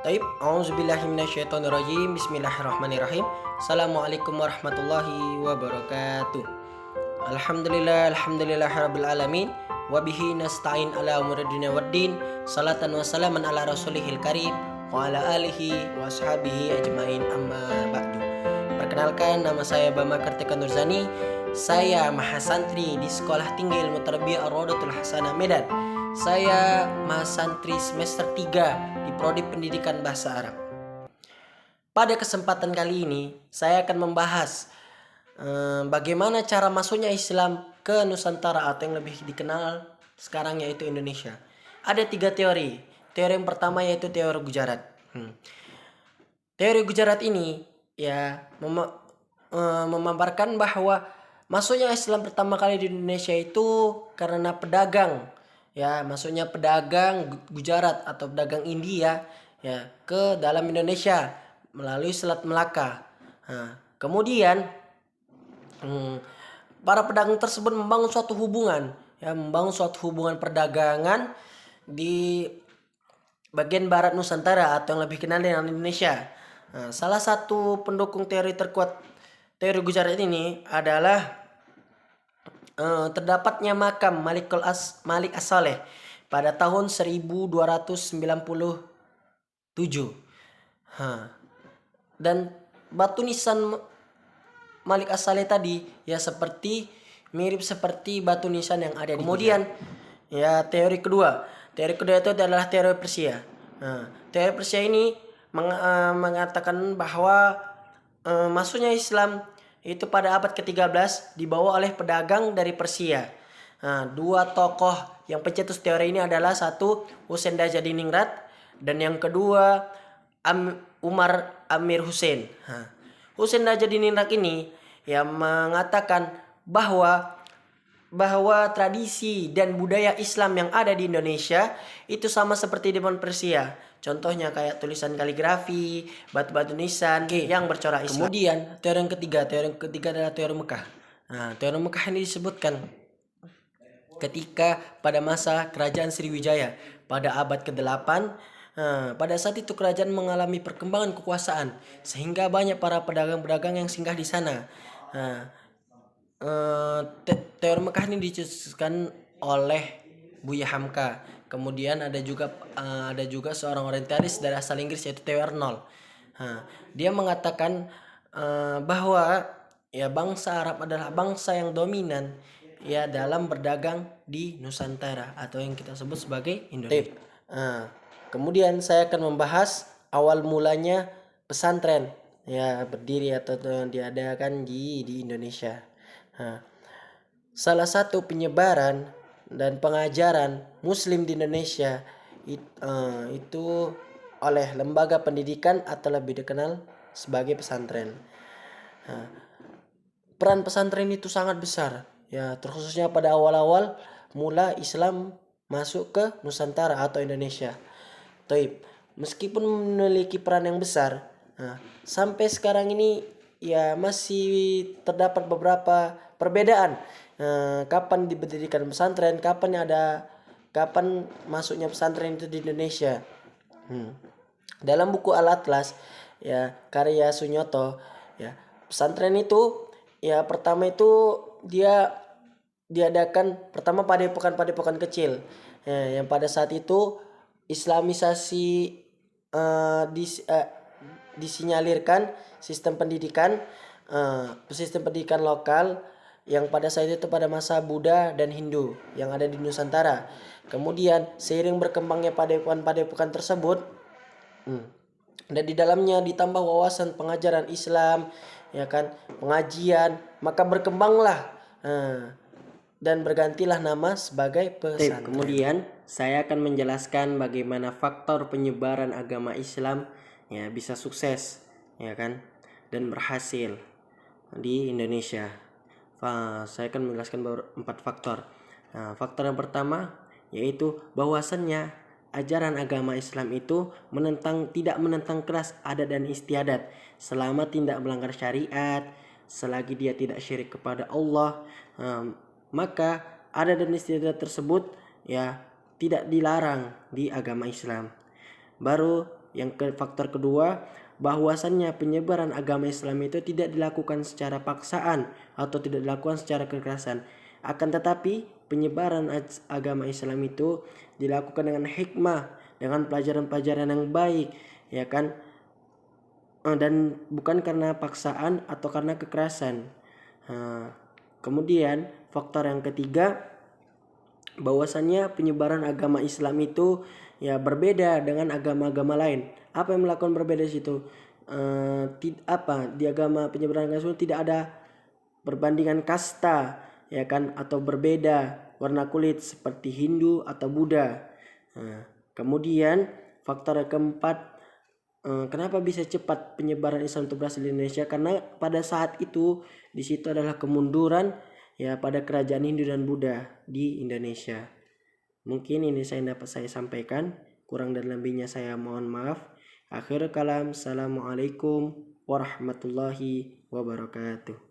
Taib, a'udzubillahiminasyaitonirrajim. Bismillahirrahmanirrahim. Assalamualaikum warahmatullahi wabarakatuh. Alhamdulillahirabbil alamin. Wabihi nasta'in ala umuridina waddin. Salatan wa salaman ala rasulihil karim wa ala alihi wa ashabihi ajmain, amma ba'du. Perkenalkan, nama saya Bama Kartika Nurzani. Saya mahasantri di Sekolah Tinggi Ilmu Tarbiyah Ar-Rodatul Hasanah Medan. Saya mahasantri semester 3 di Prodi Pendidikan Bahasa Arab. Pada kesempatan kali ini saya akan membahas bagaimana cara masuknya Islam ke Nusantara atau yang lebih dikenal sekarang yaitu Indonesia. Ada 3 teori. Teori yang pertama yaitu teori Gujarat. Teori Gujarat ini memaparkan bahwa masuknya Islam pertama kali di Indonesia itu karena pedagang, masuknya pedagang Gujarat atau pedagang India ke dalam Indonesia melalui Selat Melaka. Kemudian para pedagang tersebut membangun suatu hubungan perdagangan di bagian barat Nusantara atau yang lebih dikenal dengan Indonesia. Salah satu pendukung teori terkuat teori Gujarat ini adalah terdapatnya makam Malik As-Saleh pada tahun 1297. Dan batu nisan Malik As-Saleh tadi mirip seperti batu nisan yang ada di Kemudian teori kedua itu adalah teori Persia. Teori Persia ini mengatakan bahwa masuknya Islam itu pada abad ke-13 dibawa oleh pedagang dari Persia. Dua tokoh yang pencetus teori ini adalah satu Husain Dajjadiningrat dan yang kedua Umar Amir Hussein. Husain Dajjadiningrat ini mengatakan bahwa tradisi dan budaya Islam yang ada di Indonesia itu sama seperti di Persia. Contohnya kayak tulisan kaligrafi, batu-batu nisan yang bercorak Islam. Kemudian teori yang ketiga adalah teori Mekah. Teori Mekah ini disebutkan ketika pada masa kerajaan Sriwijaya pada abad ke-8. Pada saat itu kerajaan mengalami perkembangan kekuasaan sehingga banyak para pedagang-pedagang yang singgah di sana. Teori Mekah ini dicetuskan oleh Buya Hamka. Kemudian ada juga seorang orientalis dari asal Inggris yaitu Theo Arnold. Dia mengatakan bahwa bangsa Arab adalah bangsa yang dominan dalam berdagang di Nusantara atau yang kita sebut sebagai Indonesia. Kemudian saya akan membahas awal mulanya pesantren berdiri atau diadakan di Indonesia. Salah satu penyebaran dan pengajaran Muslim di Indonesia itu oleh lembaga pendidikan atau lebih dikenal sebagai pesantren. Peran pesantren itu sangat besar, terkhususnya pada awal-awal mula Islam masuk ke Nusantara atau Indonesia. Meskipun memiliki peran yang besar, sampai sekarang ini masih terdapat beberapa perbedaan. Kapan diberdirikan pesantren, kapan masuknya pesantren itu di Indonesia. Dalam buku Al-Atlas karya Sunyoto, pesantren itu pertama itu dia diadakan pertama padepokan kecil yang pada saat itu Islamisasi disinyalirkan sistem pendidikan lokal yang pada saat itu pada masa Buddha dan Hindu yang ada di Nusantara. Kemudian seiring berkembangnya padepokan tersebut dan di dalamnya ditambah wawasan pengajaran Islam, pengajian, maka berkembanglah dan bergantilah nama sebagai pesantren. Kemudian saya akan menjelaskan bagaimana faktor penyebaran agama Islam bisa sukses dan berhasil di Indonesia. Saya akan menjelaskan 4 faktor. Faktor yang pertama yaitu bahwasannya ajaran agama Islam itu tidak menentang keras adat dan istiadat selama tidak melanggar syariat, selagi dia tidak syirik kepada Allah, maka adat dan istiadat tersebut tidak dilarang di agama Islam. Baru Faktor kedua, bahwasannya penyebaran agama Islam itu tidak dilakukan secara paksaan atau tidak dilakukan secara kekerasan. Akan tetapi penyebaran agama Islam itu dilakukan dengan hikmah, dengan pelajaran-pelajaran yang baik, ya kan? Dan bukan karena paksaan atau karena kekerasan. Kemudian faktor yang ketiga, bahwasannya penyebaran agama Islam itu ya berbeda dengan agama-agama lain. Apa yang melakukan berbeda di situ? Di agama penyebaran agama Islam tidak ada perbandingan kasta, ya kan, atau berbeda warna kulit seperti Hindu atau Buddha. Kemudian faktor yang keempat, kenapa bisa cepat penyebaran Islam itu berhasil di Indonesia? Karena pada saat itu di situ adalah kemunduran ya pada kerajaan Hindu dan Buddha di Indonesia. Mungkin ini saya dapat saya sampaikan. Kurang dan lebihnya saya mohon maaf. Akhirul kalam. Assalamualaikum warahmatullahi wabarakatuh.